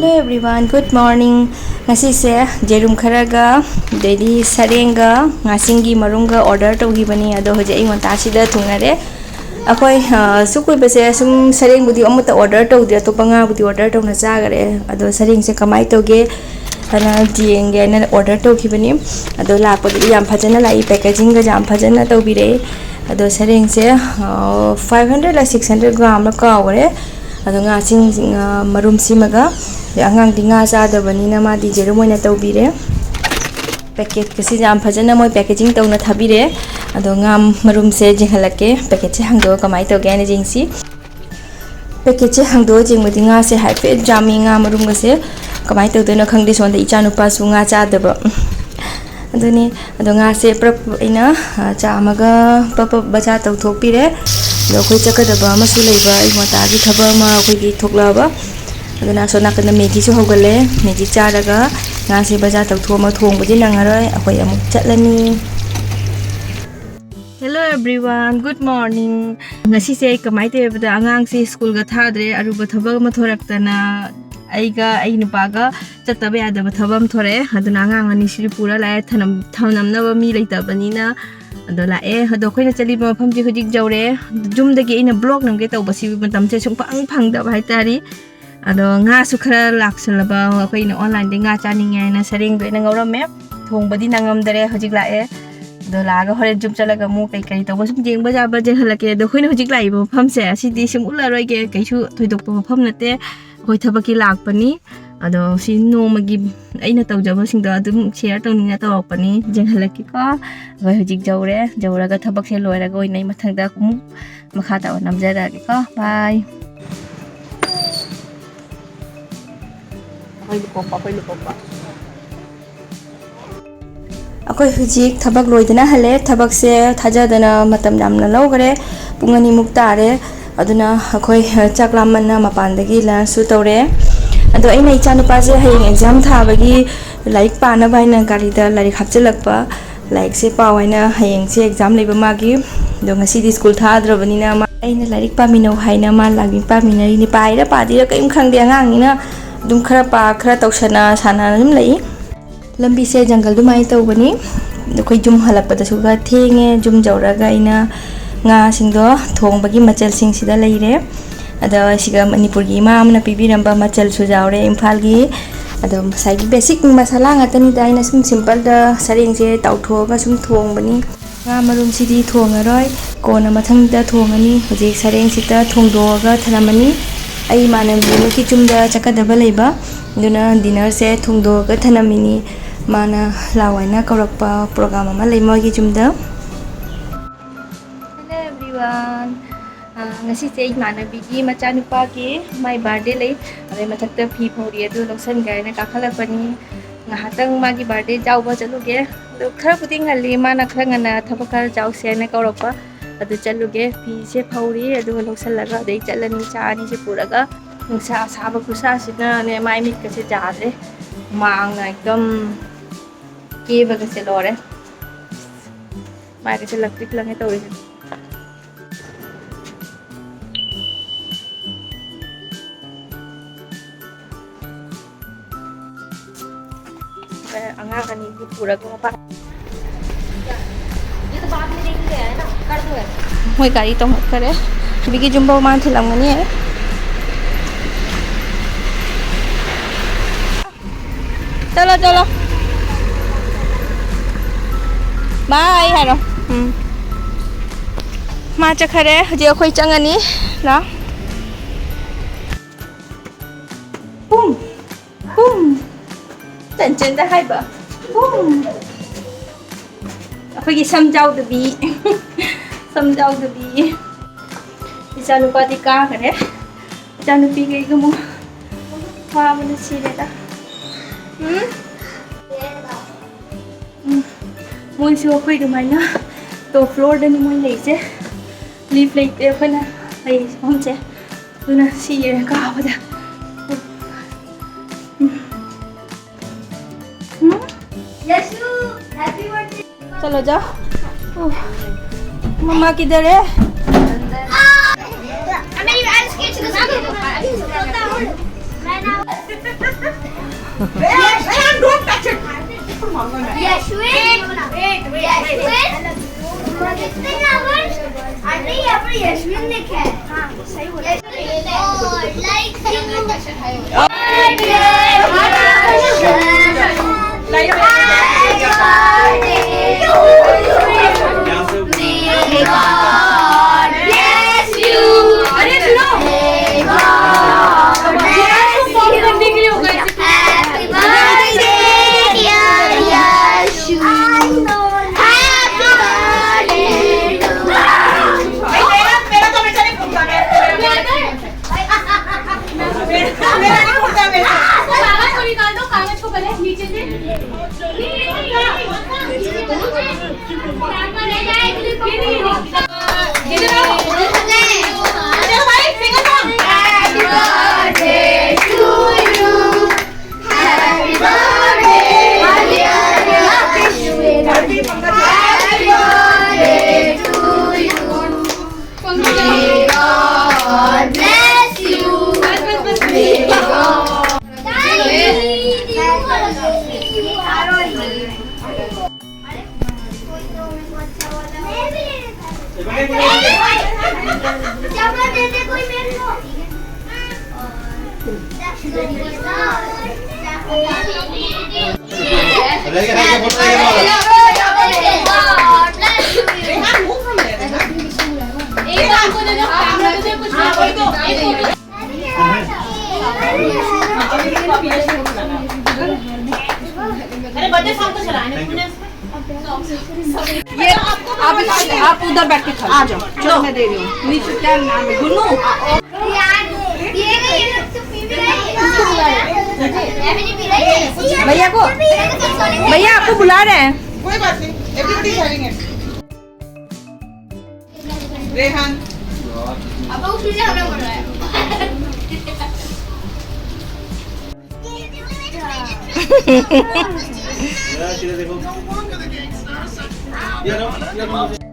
Hello everyone, good morning. Ngasi se jerum kharaga dedi sarenga ngasingi marunga order tawgi bani ado hoje ingon tasida thunare akoi sukui bese sum sareng budi amuta order tawdi to panga budi order tawna chagare ado sareng se kamai tawge ana jenge na order tawgi bani ado lapodi yam phajana lai packaging ga jam phajana tawbire ado sareng se 500 la 600 gram la kawre ado nga sing marum simaga angang dinga sa bani na ma di jerum moina tawbire packet kasi jam phajana moi packaging tawna thabire ado nga marum se jinghalake packet se hangdo kamai tawge na jingsi packet se hangdo jingmudi nga se haife jami nga marum ga se kamai tawdona khangde sonda icha nupa su nga cha daba aduni ado nga se prap ina cha amaga papa bacha taw thokpire ado khoi chakadaba masu leiba imota gi thaba ma khoi gi thoklaba aduna so nakana megi su hogale megi charaga nga se baja taw thoma thongbudi nangaroi akhoi amuk chatlani. Hello everyone, good morning. Ngasi se kamai te bada angang se school ga thadre aruba thaba ma thoraktana aiga ai nupaga chatabe adaba thabam thore aduna angang ani sri pura la thanam na mi leitabani na ado la ado khoina chali ba pham ji hujik jawre jum dagi ina blog nam ge tawbasi matam se sung phang da bai tari ado nga su khara laksalaba khoina online de nga chaninge na saring do ina ngawrame thongbadi nangam dare hujik la do laga hore jum chalaga mu kai kai tawba sum jeng baja ba je halake do khoina hujik lai ba pham se asidi sum ularoi ge kaisu thoidok ba pham nate khoi thabaki lakpani ado si nomagi aina tawjaba singda adum share tawninga tawpani jeng halaki ko hoi hujik jawraga thabak se loiraga oinai mathangda kum makha taw namjara gi ko bye. Hoi lupopa akoi hujik thabak loidana hale thabak se thajadana matam namna logare pungani muktare aduna akoi chaklamana mapandagi la su tawre ado aina icha nupa se hayeng exam thabagi like pana baina garida like hapchalakpa like se pawaina hayeng se exam leba magi do ngasi di school thadrabani na ma aina like pamino haina ma lagi paminari ni paira padira kaim khangde angang ni na dum khara pa khara tawsana sana dum lei lambi se jungle du mai tawbani koi jum halakpa da suga thenge jum jawraga ina nga singdo thongbagi machal sing sida leire ada siga manipur gi ma amna pibiramba machal su jawre imphal gi ado sai gi basic masala ngatani da ina sum simple da sareng se tawthoga sum thongbani nga marum sidi thongaroi kona mathang da thongani hoje sareng sita thongdoga tharamani ai manam gi ki chumda chakadaba leiba duna dinner se thongdoga thanamini mana lawaina kaurakpa program ama leimo gi chumda. Hello everyone, ngasi se manabi gi macha nupa gi my birthday lei ade mathakta phi phori adu loksan gaina kakhalapani ngahatang magi birthday jawba chaluge do khara puting ngali mana khara ngana thabakar jaw se na kaurakpa adu chaluge phi se phori adu loksan laga dei chalani cha ani se puraga nungsa saba kusa sina ne mai mit ka se jade mang na ekdam ke baga se lore mai ka se electric lang e tawri angang ani di pura ko pa ये तो बाद में देखेंगे है ना कर दो है होय गाड़ी तो मत करे बिकी जुम्बा मान थिलाम गनी है चलो चलो बाय हारो मा चखरे जे खोय चंगनी ना boom boom chen da hai ba akhoi gi samjau da bi samjau da bi icha nupa di ka kare icha nupi ge gumu ha mana sire da moi su akhoi du mai na to floor da ni moi lei che leaf lei te khoi na ai hom che una sire ka ba da Yashu happy birthday चलो जाओ मम्मा किधर है मेरी Rehan, don't touch it. Yashwin. Yashwin. कितने number? Aunty यहाँ पर यशविन लिखा है। हाँ, सही बोला। Like you. God bless you. अरे सुनो। God bless you. Happy birthday, dear Yashu. Happy birthday to मेरा तो बेचारे घूमता है। मेरा नहीं घूमता मेरा। कागज को निकाल दो, कागज को पहले नीचे से चलो भाई फिंगर दो। Happy birthday to you. Happy birthday, dear Yashwin. Happy birthday to you. May God bless you. May God जमा दे दे कोई मेरे को रेहान मुंह में ले रहा है। एक आपको दे दो, कैमरा दे दो, कुछ हाँ, वही तो। एक फोटो। अरे बर्थडे सॉन्ग तो चलाने तूने। ये आप उधर बैठ के खा आ जाओ। चलो मैं दे रही हूँ। नीचे क्या नाम है? गुन्नू। भैया को भैया आपको बुला रहे हैं। कोई बात नहीं, everybody is having it. Rehan अब वो तुझे हमें बोल रहा है देखो